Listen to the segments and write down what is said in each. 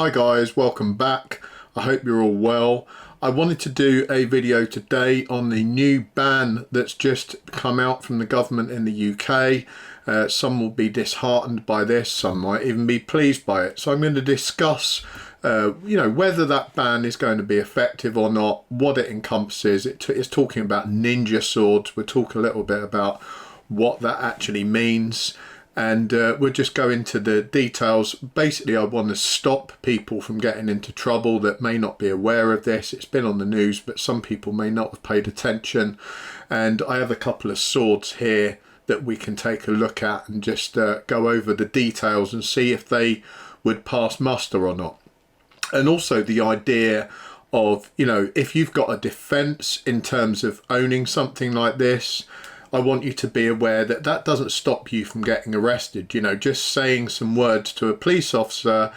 Hi guys, welcome back. I hope you're all well. I wanted to do a video today on the new ban that's just come out from the government in the UK. Some will be disheartened by this, some might even be pleased by it. So I'm going to discuss whether that ban is going to be effective or not, what it encompasses. It's talking about ninja swords. We'll talk a little bit about what that actually means. And we'll just go into the details. Basically, I want to stop people from getting into trouble that may not be aware of this. It's been on the news, but some people may not have paid attention. And I have a couple of swords here that we can take a look at and just go over the details and see if they would pass muster or not. And also the idea of, if you've got a defense in terms of owning something like this, I want you to be aware that that doesn't stop you from getting arrested. Just saying some words to a police officer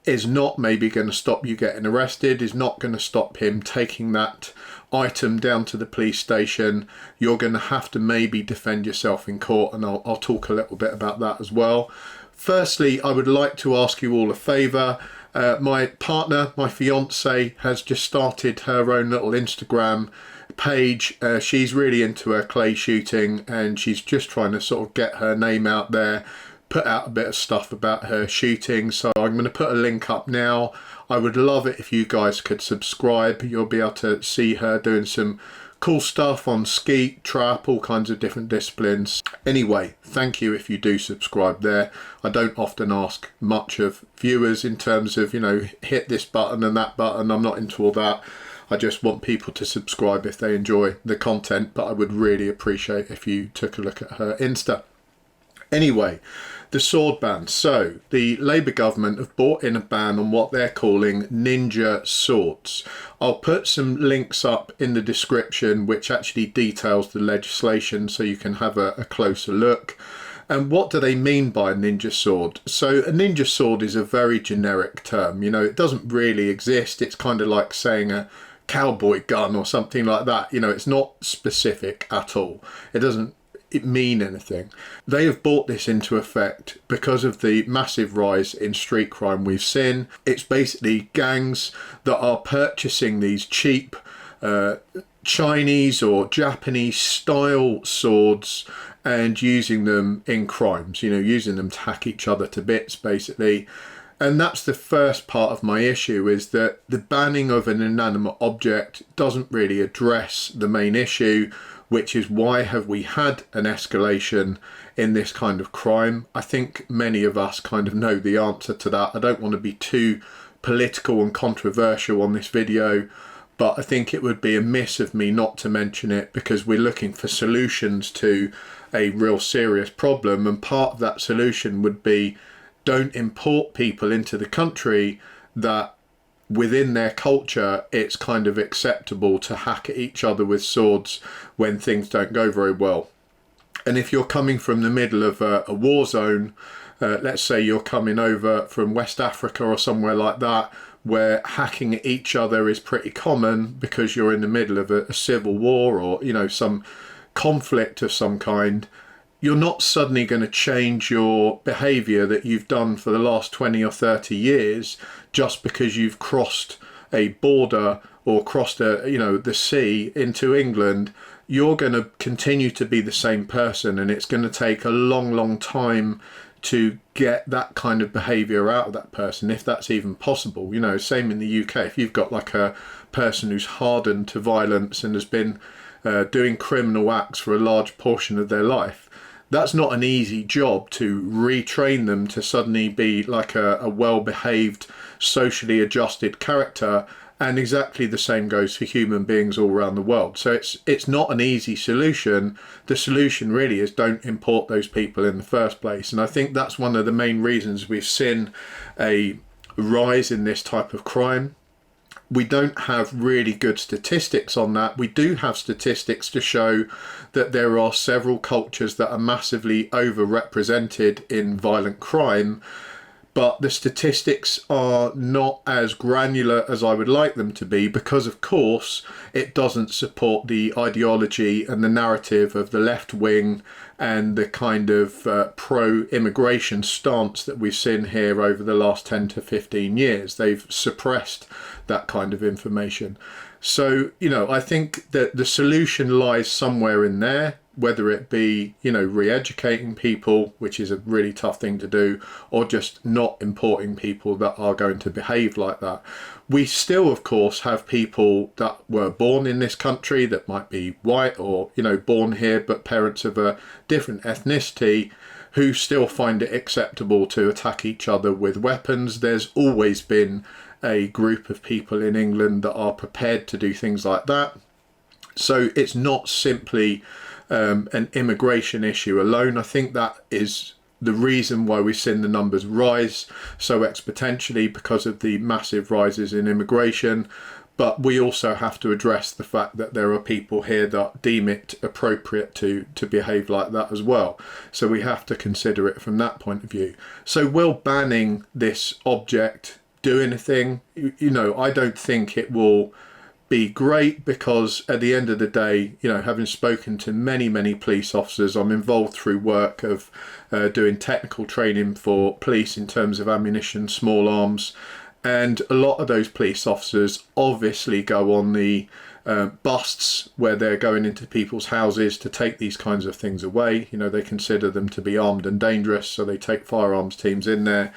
is not maybe going to stop you getting arrested, is not going to stop him taking that item down to the police station. You're going to have to maybe defend yourself in court, and I'll talk a little bit about that as well. Firstly, I would like to ask you all a favour. My partner, my fiance, has just started her own little Instagram page. She's really into her clay shooting, and she's just trying to sort of get her name out there, put out a bit of stuff about her shooting. So I'm going to put a link up now. I would love it if you guys could subscribe. You'll be able to see her doing some cool stuff on skeet, trap, all kinds of different disciplines. Anyway, thank you if you do subscribe there. I don't often ask much of viewers in terms of, hit this button and that button. I'm not into all that. I just want people to subscribe if they enjoy the content, but I would really appreciate if you took a look at her Insta. Anyway, the sword ban. So the Labour government have brought in a ban on what they're calling ninja swords. I'll put some links up in the description which actually details the legislation so you can have a closer look. And what do they mean by a ninja sword? So a ninja sword is a very generic term. It doesn't really exist. It's kind of like saying a cowboy gun or something like that. It's not specific at all. It doesn't mean anything. They have brought this into effect because of the massive rise in street crime we've seen. It's basically gangs that are purchasing these cheap Chinese or Japanese style swords and using them in crimes, using them to hack each other to bits basically. And that's the first part of my issue, is that the banning of an inanimate object doesn't really address the main issue, which is why have we had an escalation in this kind of crime? I think many of us kind of know the answer to that. I don't want to be too political and controversial on this video, but I think it would be amiss of me not to mention it, because we're looking for solutions to a real serious problem, and part of that solution would be don't import people into the country that within their culture it's kind of acceptable to hack at each other with swords when things don't go very well. And if you're coming from the middle of a war zone, let's say you're coming over from West Africa or somewhere like that, where hacking at each other is pretty common because you're in the middle of a civil war or some conflict of some kind, you're not suddenly going to change your behaviour that you've done for the last 20 or 30 years just because you've crossed a border or crossed the sea into England. You're going to continue to be the same person, and it's going to take a long time to get that kind of behaviour out of that person, if that's even possible. Same in the UK. If you've got like a person who's hardened to violence and has been doing criminal acts for a large portion of their life, that's not an easy job to retrain them to suddenly be like a well-behaved, socially adjusted character. And exactly the same goes for human beings all around the world. So it's not an easy solution. The solution really is don't import those people in the first place. And I think that's one of the main reasons we've seen a rise in this type of crime. We don't have really good statistics on that. We do have statistics to show that there are several cultures that are massively overrepresented in violent crime, but the statistics are not as granular as I would like them to be, because of course it doesn't support the ideology and the narrative of the left wing and the kind of pro-immigration stance that we've seen here over the last 10 to 15 years. They've suppressed that kind of information. So, you know, I think that the solution lies somewhere in there, whether it be, you know, re-educating people, which is a really tough thing to do, or just not importing people that are going to behave like that. We still, of course, have people that were born in this country that might be white or, you know, born here, but parents of a different ethnicity, who still find it acceptable to attack each other with weapons. There's always been a group of people in England that are prepared to do things like that. So it's not simply an immigration issue alone. I think that is the reason why we've seen the numbers rise so exponentially, because of the massive rises in immigration. But we also have to address the fact that there are people here that deem it appropriate to behave like that as well. So we have to consider it from that point of view. So will banning this object do anything? You know, I don't think it will be great, because at the end of the day, you know, having spoken to many police officers, I'm involved through work of doing technical training for police in terms of ammunition, small arms, and a lot of those police officers obviously go on the busts where they're going into people's houses to take these kinds of things away. You know, they consider them to be armed and dangerous, so they take firearms teams in there.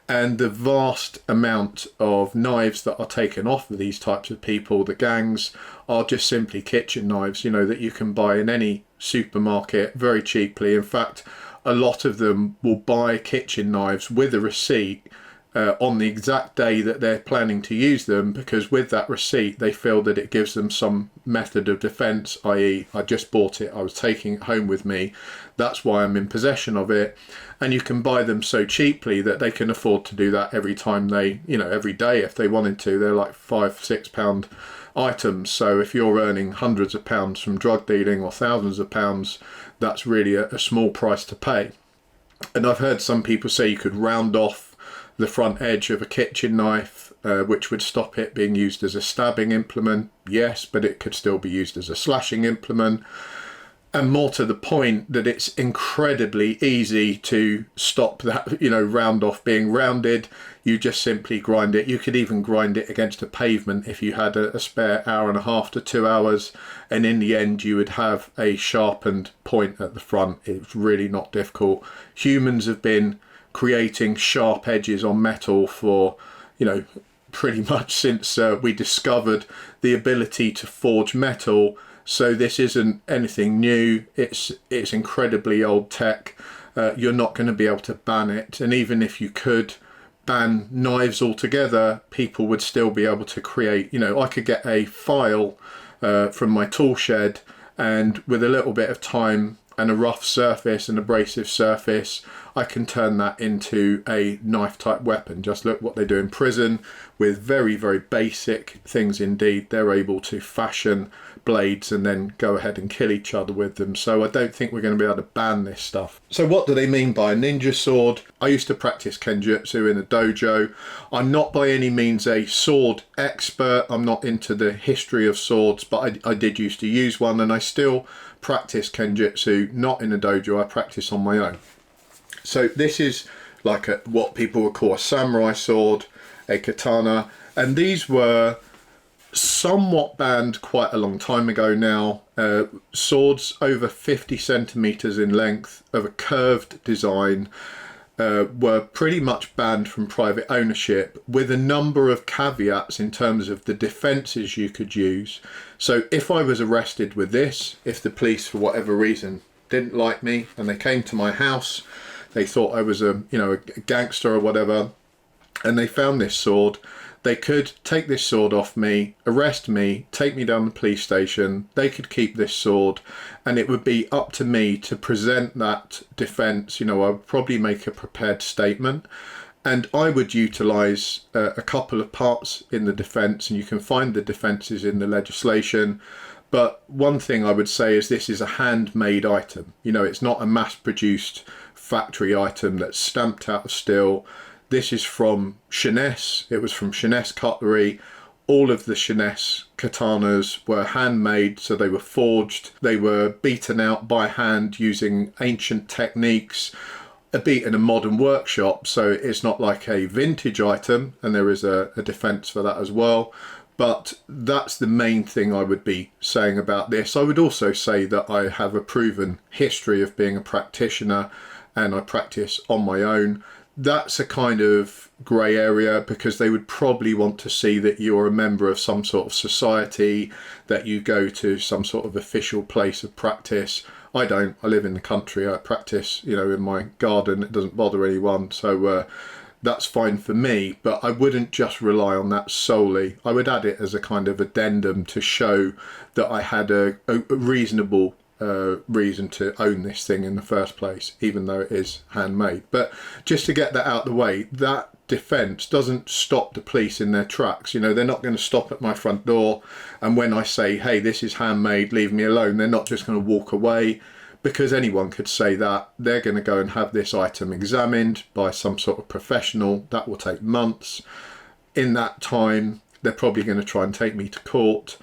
And the vast amount of knives that are taken off of these types of people, the gangs, are just simply kitchen knives, you know, that you can buy in any supermarket very cheaply. In fact, a lot of them will buy kitchen knives with a receipt on the exact day that they're planning to use them, because with that receipt they feel that it gives them some method of defense, i.e. I just bought it, I was taking it home with me, that's why I'm in possession of it. And you can buy them so cheaply that they can afford to do that every time they, you know, every day if they wanted to. They're like £5-6 items, so if you're earning hundreds of pounds from drug dealing or thousands of pounds, that's really a small price to pay. And I've heard some people say you could round off the front edge of a kitchen knife, which would stop it being used as a stabbing implement. Yes, but it could still be used as a slashing implement. And more to the point, that it's incredibly easy to stop that, you know, round off being rounded. You just simply grind it. You could even grind it against a pavement if you had a spare hour and a half to 2 hours, and in the end you would have a sharpened point at the front. It's really not difficult. Humans have been creating sharp edges on metal for, you know, pretty much since we discovered the ability to forge metal. So this isn't anything new. It's incredibly old tech. You're not going to be able to ban it, and even if you could ban knives altogether, people would still be able to create, you know, I could get a file from my tool shed, and with a little bit of time and a rough surface, an abrasive surface, I can turn that into a knife type weapon. Just look what they do in prison with very basic things indeed. They're able to fashion blades and then go ahead and kill each other with them. So I don't think we're going to be able to ban this stuff. So what do they mean by a ninja sword? I used to practice kenjutsu in a dojo. I'm not by any means a sword expert. I'm not into the history of swords, but I did used to use one, and I still practice kenjutsu, not in a dojo. I practice on my own. So this is like what people would call a samurai sword, a katana, and these were somewhat banned quite a long time ago now. Swords over 50 centimeters in length of a curved design were pretty much banned from private ownership, with a number of caveats in terms of the defenses you could use. So if I was arrested with this, if the police for whatever reason didn't like me and they came to my house, they thought I was a gangster or whatever, and they found this sword, they could take this sword off me, arrest me, take me down the police station. They could keep this sword, and it would be up to me to present that defense. You know, I would probably make a prepared statement, and I would utilize a couple of parts in the defense, and you can find the defenses in the legislation. But one thing I would say is this is a handmade item. You know, it's not a mass-produced factory item that's stamped out of steel. This is from Shiness. It was from Shiness Cutlery. All of the Shiness katanas were handmade, so they were forged. They were beaten out by hand using ancient techniques, albeit in a modern workshop, so it's not like a vintage item, and there is a defense for that as well. But that's the main thing I would be saying about this. I would also say that I have a proven history of being a practitioner, and I practice on my own. That's a kind of grey area, because they would probably want to see that you're a member of some sort of society, that you go to some sort of official place of practice. I don't. I live in the country. I practice, you know, in my garden. It doesn't bother anyone, so that's fine for me. But I wouldn't just rely on that solely. I would add it as a kind of addendum to show that I had a reasonable reason to own this thing in the first place, even though it is handmade. But just to get that out of the way, that defence doesn't stop the police in their tracks. You know, they're not going to stop at my front door, and when I say, hey, this is handmade, leave me alone, they're not just going to walk away, because anyone could say that. They're going to go and have this item examined by some sort of professional. That will take months. In that time, they're probably going to try and take me to court.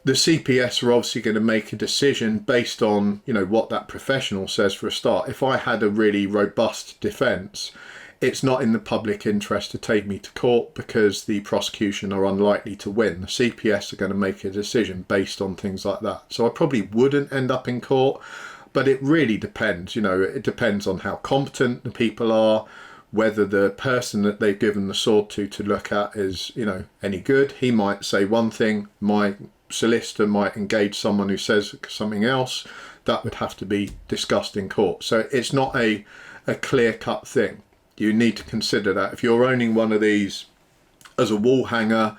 The CPS are obviously going to make a decision based on, you know, what that professional says for a start. If I had a really robust defence, it's not in the public interest to take me to court, because the prosecution are unlikely to win. The CPS are going to make a decision based on things like that. So I probably wouldn't end up in court, but it really depends. You know, it depends on how competent the people are, whether the person that they've given the sword to look at is, you know, any good. He might say one thing, my solicitor might engage someone who says something else. That would have to be discussed in court. So it's not a clear-cut thing. You need to consider that. If you're owning one of these as a wall hanger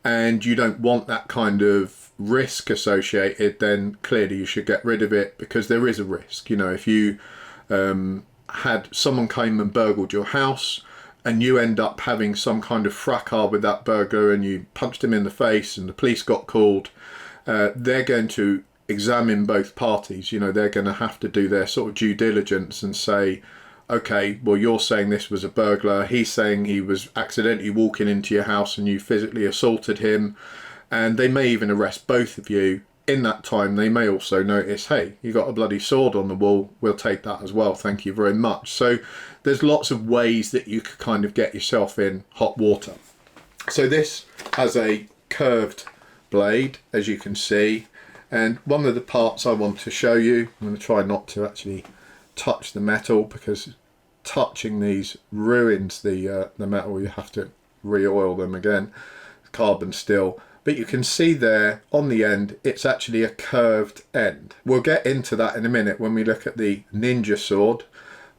and you don't want that kind of risk associated, then clearly you should get rid of it, because there is a risk. You know, if you had someone came and burgled your house, and you end up having some kind of fracas with that burglar, and you punched him in the face and the police got called, they're going to examine both parties. You know, they're going to have to do their sort of due diligence and say, okay, well, you're saying this was a burglar, he's saying he was accidentally walking into your house and you physically assaulted him, and they may even arrest both of you. In that time, they may also notice, hey, you got a bloody sword on the wall, we'll take that as well, thank you very much. So there's lots of ways that you could kind of get yourself in hot water. So this has a curved blade, as you can see, and one of the parts I want to show you, I'm going to try not to actually touch the metal, because touching these ruins the metal. You have to re-oil them again, carbon steel. But you can see there on the end, it's actually a curved end. We'll get into that in a minute when we look at the ninja sword,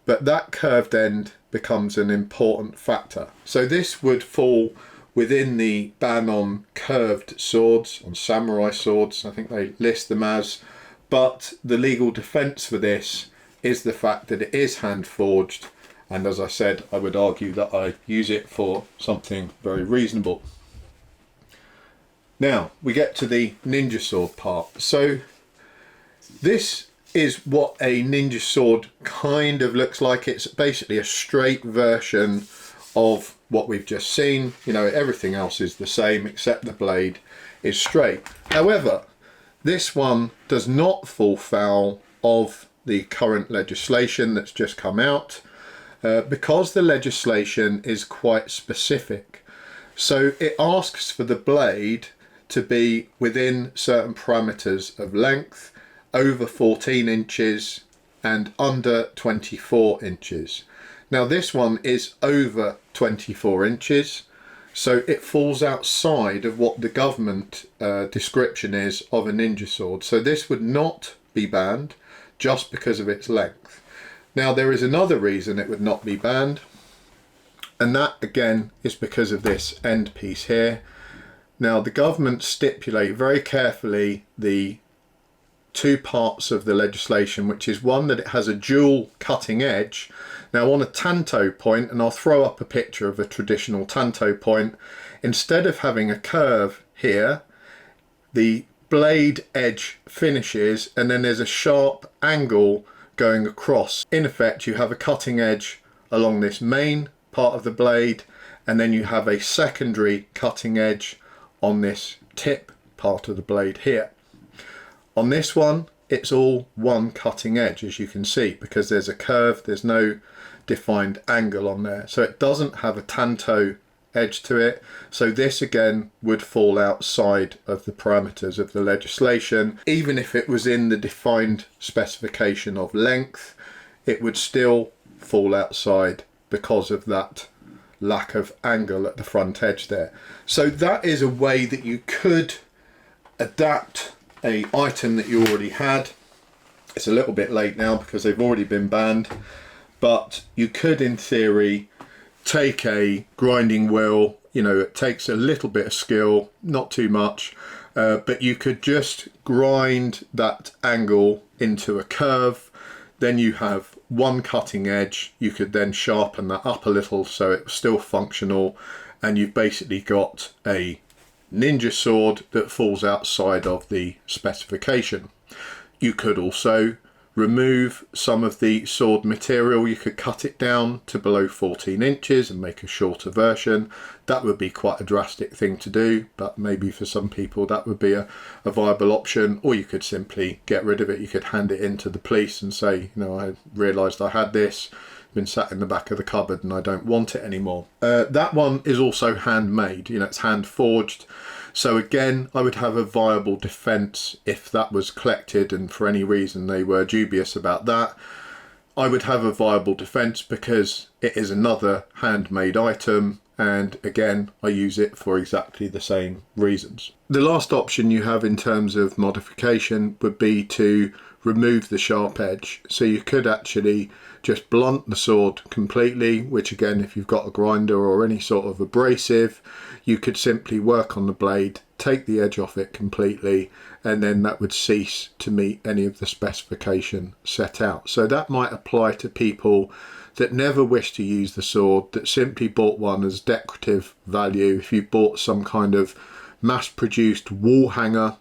but that curved end becomes an important factor. So this would fall within the ban on curved swords, on samurai swords, I think they list them as, but the legal defense for this is the fact that it is hand forged, and as I said, I would argue that I use it for something very reasonable. Now we get to the ninja sword part. So this is what a ninja sword kind of looks like. It's basically a straight version of what we've just seen. You know, everything else is the same except the blade is straight. However, this one does not fall foul of the current legislation that's just come out, because the legislation is quite specific. So it asks for the blade to be within certain parameters of length, over 14 inches and under 24 inches. Now this one is over 24 inches, so it falls outside of what the government description is of a ninja sword. So this would not be banned just because of its length. Now there is another reason it would not be banned, and that again is because of this end piece here. Now the government stipulate very carefully the two parts of the legislation, which is one, that it has a dual cutting edge. Now on a tanto point, and I'll throw up a picture of a traditional tanto point, instead of having a curve here, the blade edge finishes and then there's a sharp angle going across. In effect, you have a cutting edge along this main part of the blade, and then you have a secondary cutting edge on this tip part of the blade here. On this one, it's all one cutting edge, as you can see, because there's a curve, there's no defined angle on there. So it doesn't have a tanto edge to it. So this again would fall outside of the parameters of the legislation. Even if it was in the defined specification of length, it would still fall outside because of that lack of angle at the front edge there. So that is a way that you could adapt a item that you already had. It's a little bit late now because they've already been banned, but you could in theory take a grinding wheel. You know, it takes a little bit of skill, not too much, but you could just grind that angle into a curve. Then you have one cutting edge. You could then sharpen that up a little so it's still functional, and you've basically got a ninja sword that falls outside of the specification. You could also remove some of the sword material. You could cut it down to below 14 inches and make a shorter version. That would be quite a drastic thing to do, but maybe for some people that would be a viable option. Or you could simply get rid of it. You could hand it in to the police and say, you know, I realised I had this, been sat in the back of the cupboard and I don't want it anymore. That one is also handmade, you know, it's hand forged. So again, I would have a viable defence if that was collected and for any reason they were dubious about that. I would have a viable defence because it is another handmade item, and again, I use it for exactly the same reasons. The last option you have in terms of modification would be to remove the sharp edge. So you could actually just blunt the sword completely, which again, if you've got a grinder or any sort of abrasive, you could simply work on the blade, take the edge off it completely, and then that would cease to meet any of the specification set out. So that might apply to people that never wish to use the sword, that simply bought one as decorative value. If you bought some kind of mass-produced wall hanger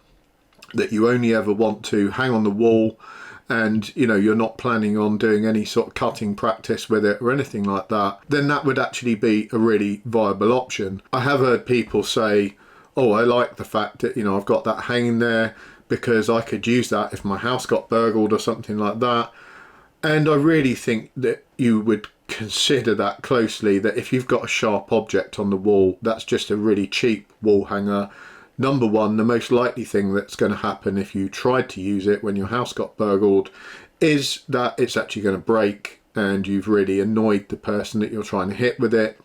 that you only ever want to hang on the wall, and you know you're not planning on doing any sort of cutting practice with it or anything like that, then that would actually be a really viable option. I have heard people say, oh, I like the fact that, you know, I've got that hanging there because I could use that if my house got burgled or something like that. And I really think that you would consider that closely, that if you've got a sharp object on the wall, that's just a really cheap wall hanger. Number one, the most likely thing that's going to happen if you tried to use it when your house got burgled is that it's actually going to break and you've really annoyed the person that you're trying to hit with it.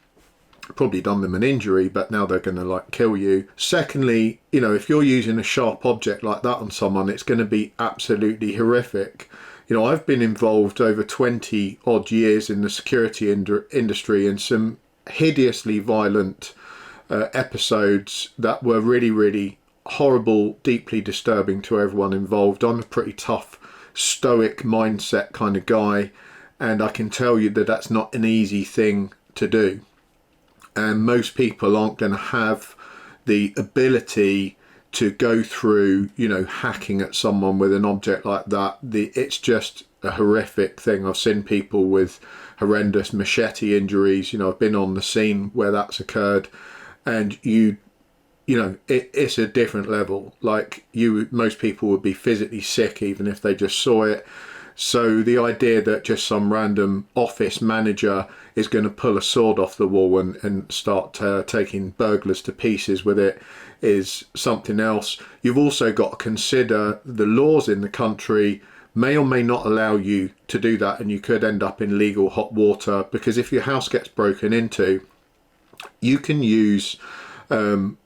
Probably done them an injury, but now they're going to like kill you. Secondly, you know, if you're using a sharp object like that on someone, it's going to be absolutely horrific. You know, I've been involved over 20 odd years in the security industry in some hideously violent episodes that were really, really horrible, deeply disturbing to everyone involved. I'm a pretty tough, stoic mindset kind of guy, and I can tell you that that's not an easy thing to do. And most people aren't going to have the ability to go through, you know, hacking at someone with an object like that. It's just a horrific thing. I've seen people with horrendous machete injuries. You know, I've been on the scene where that's occurred, and you know, it's a different level. Like most people would be physically sick even if they just saw it. So the idea that just some random office manager is going to pull a sword off the wall and start taking burglars to pieces with it is something else. You've also got to consider the laws in the country may or may not allow you to do that, and you could end up in legal hot water, because if your house gets broken into, you can use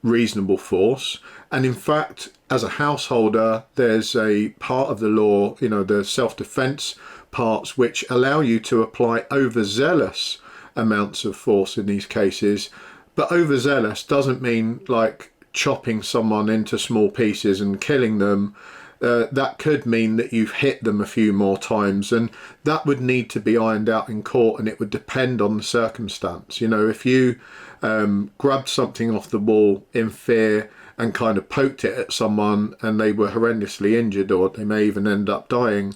reasonable force. And in fact, as a householder, there's a part of the law, you know, the self-defense parts, which allow you to apply overzealous amounts of force in these cases. But overzealous doesn't mean like chopping someone into small pieces and killing them. That could mean that you've hit them a few more times, and that would need to be ironed out in court, and it would depend on the circumstance. You know, if you grabbed something off the wall in fear and kind of poked it at someone and they were horrendously injured, or they may even end up dying,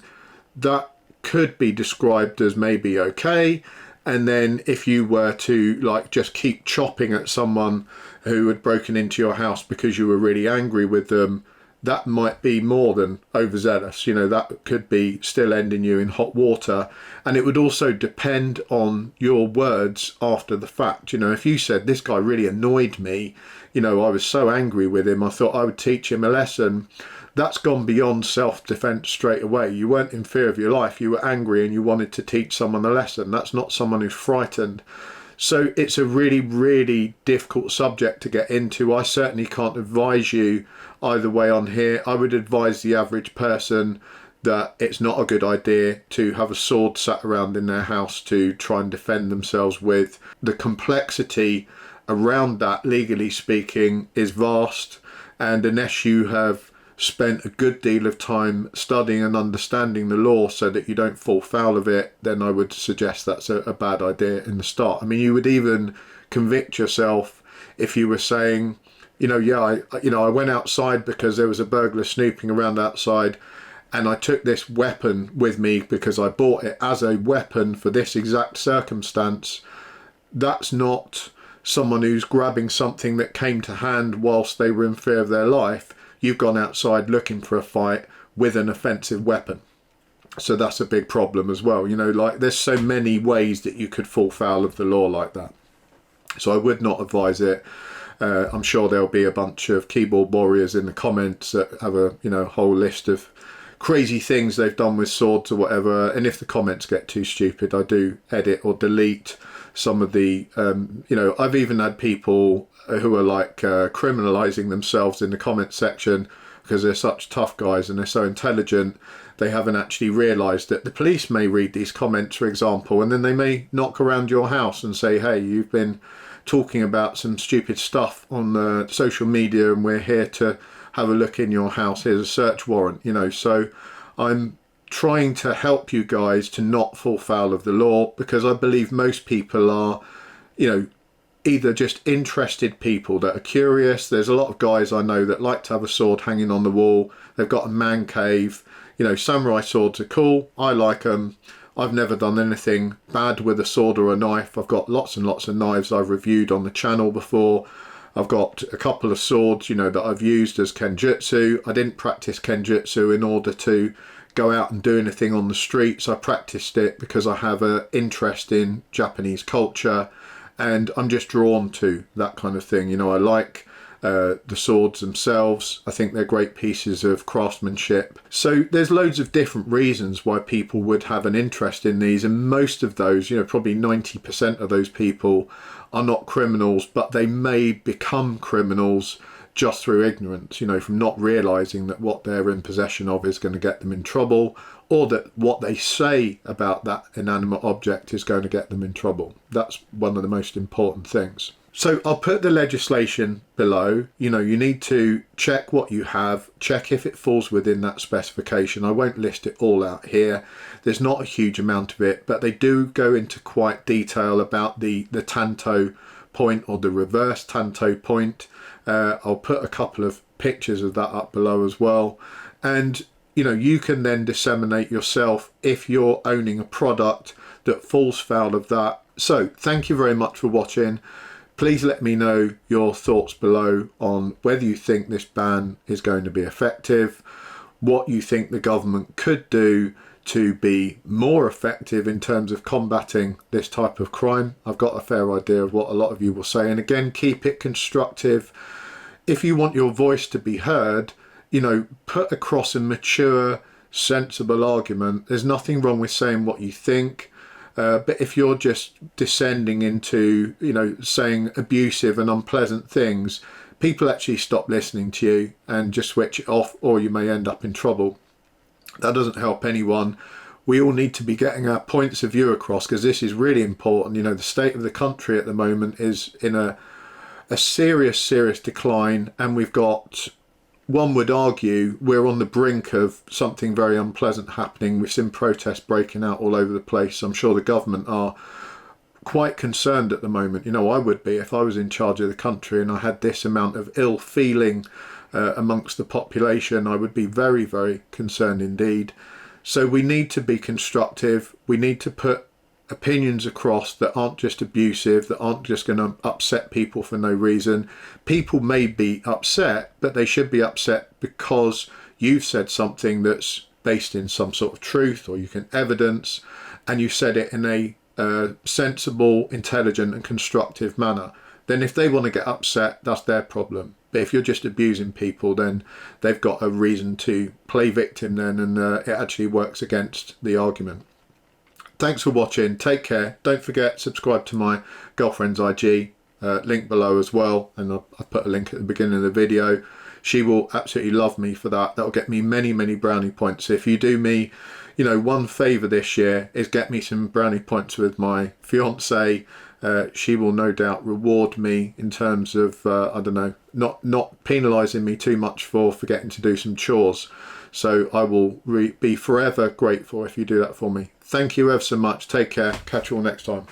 that could be described as maybe okay. And then if you were to like just keep chopping at someone who had broken into your house because you were really angry with them, that might be more than overzealous. You know, that could be still ending you in hot water. And it would also depend on your words after the fact. You know, if you said, this guy really annoyed me, you know, I was so angry with him, I thought I would teach him a lesson. That's gone beyond self-defense straight away. You weren't in fear of your life, you were angry and you wanted to teach someone a lesson. That's not someone who's frightened. So it's a really, really difficult subject to get into. I certainly can't advise you either way on here. I would advise the average person that it's not a good idea to have a sword sat around in their house to try and defend themselves with. The complexity around that, legally speaking, is vast, and unless you have spent a good deal of time studying and understanding the law so that you don't fall foul of it, then I would suggest that's a bad idea in the start. I mean, you would even convict yourself if you were saying, you know, yeah, I went outside because there was a burglar snooping around outside, and I took this weapon with me because I bought it as a weapon for this exact circumstance. That's not someone who's grabbing something that came to hand whilst they were in fear of their life. You've gone outside looking for a fight with an offensive weapon. So that's a big problem as well. You know, like there's so many ways that you could fall foul of the law like that. So I would not advise it. I'm sure there'll be a bunch of keyboard warriors in the comments that have a, you know, whole list of crazy things they've done with swords or whatever. And if the comments get too stupid, I do edit or delete some of the, you know, I've even had people who are like criminalizing themselves in the comment section because they're such tough guys and they're so intelligent, they haven't actually realized that the police may read these comments, for example, and then they may knock around your house and say, hey, you've been talking about some stupid stuff on social media and we're here to have a look in your house, here's a search warrant, you know. So I'm trying to help you guys to not fall foul of the law, because I believe most people are, you know, either just interested people that are curious. There's a lot of guys I know that like to have a sword hanging on the wall. They've got a man cave. You know, samurai swords are cool. I like them. I've never done anything bad with a sword or a knife. I've got lots and lots of knives I've reviewed on the channel before. I've got a couple of swords, you know, that I've used as kenjutsu. I didn't practice kenjutsu in order to go out and do anything on the streets. I practiced it because I have an interest in Japanese culture and I'm just drawn to that kind of thing. You know, I like the swords themselves. I think they're great pieces of craftsmanship. So there's loads of different reasons why people would have an interest in these, and most of those, you know, probably 90% of those people are not criminals, but they may become criminals just through ignorance, you know, from not realizing that what they're in possession of is going to get them in trouble, or that what they say about that inanimate object is going to get them in trouble. That's one of the most important things. So I'll put the legislation below. You know, you need to check what you have, check if it falls within that specification. I won't list it all out here. There's not a huge amount of it, but they do go into quite detail about the tanto point or the reverse tanto point. I'll put a couple of pictures of that up below as well. And, you know, you can then disseminate yourself if you're owning a product that falls foul of that. So thank you very much for watching. Please let me know your thoughts below on whether you think this ban is going to be effective, what you think the government could do to be more effective in terms of combating this type of crime. I've got a fair idea of what a lot of you will say. And again, keep it constructive. If you want your voice to be heard, you know, put across a mature, sensible argument. There's nothing wrong with saying what you think. But if you're just descending into, you know, saying abusive and unpleasant things, people actually stop listening to you and just switch it off, or you may end up in trouble. That doesn't help anyone. We all need to be getting our points of view across, because this is really important. You know, the state of the country at the moment is in a serious decline, and we've got, one would argue, we're on the brink of something very unpleasant happening. We've seen protests breaking out all over the place. I'm sure the government are quite concerned at the moment. You know, I would be if I was in charge of the country and I had this amount of ill feeling amongst the population. I would be very, very concerned indeed. So we need to be constructive. We need to put opinions across that aren't just abusive, that aren't just going to upset people for no reason. People may be upset, but they should be upset because you've said something that's based in some sort of truth, or you can evidence, and you said it in a sensible, intelligent and constructive manner. Then if they want to get upset, that's their problem. But if you're just abusing people, then they've got a reason to play victim then, and it actually works against the argument. Thanks for watching. Take care. Don't forget, subscribe to my girlfriend's IG, link below as well, and I put a link at the beginning of the video. She will absolutely love me for that. That'll get me many, many brownie points. If you do me, you know, one favour this year is get me some brownie points with my fiance. She will no doubt reward me in terms of, I don't know, not penalising me too much for forgetting to do some chores. So I will be forever grateful if you do that for me. Thank you ever so much. Take care. Catch you all next time.